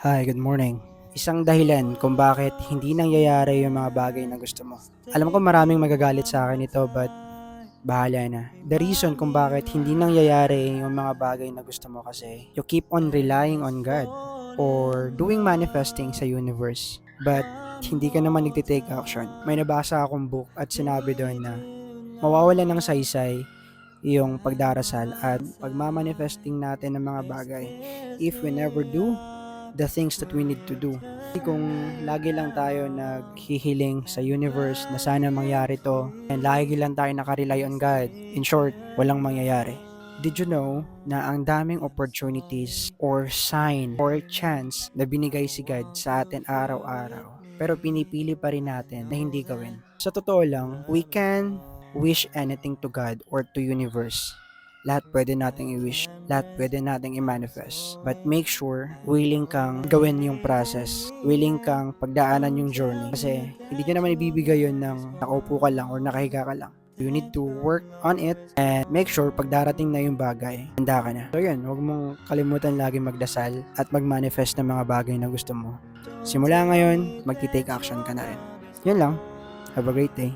Hi, good morning. Isang dahilan kung bakit hindi nangyayari yung mga bagay na gusto mo. Alam ko maraming magagalit sa akin ito but bahala na. The reason kung bakit hindi nangyayari yung mga bagay na gusto mo kasi you keep on relying on God or doing manifesting sa universe but hindi ka naman nagtitake action. May nabasa akong book at sinabi doon na mawawala ng saysay yung pagdarasal at pagmamanifesting natin ng mga bagay if we never do the things that we need to do. Kung lagi lang tayo naghihiling sa universe na sana mangyari to, and lagi lang tayo nakarely on God, in short, walang mangyayari. Did you know na ang daming opportunities or sign or chance na binigay si God sa atin araw-araw, pero pinipili pa rin natin na hindi gawin? Sa totoo lang, we can wish anything to God or to universe. Lahat pwede nating i-wish, lahat pwede nating i-manifest. But make sure, willing kang gawin yung process, willing kang pagdaanan yung journey. Kasi hindi ka naman ibibigay yun ng nakaupo ka lang or nakahiga ka lang. You need to work on it and make sure pag darating na yung bagay, handa ka na. So yun, huwag mong kalimutan lagi magdasal at mag-manifest ng mga bagay na gusto mo. Simula ngayon, magti-take action ka na rin. Yun lang. Have a great day.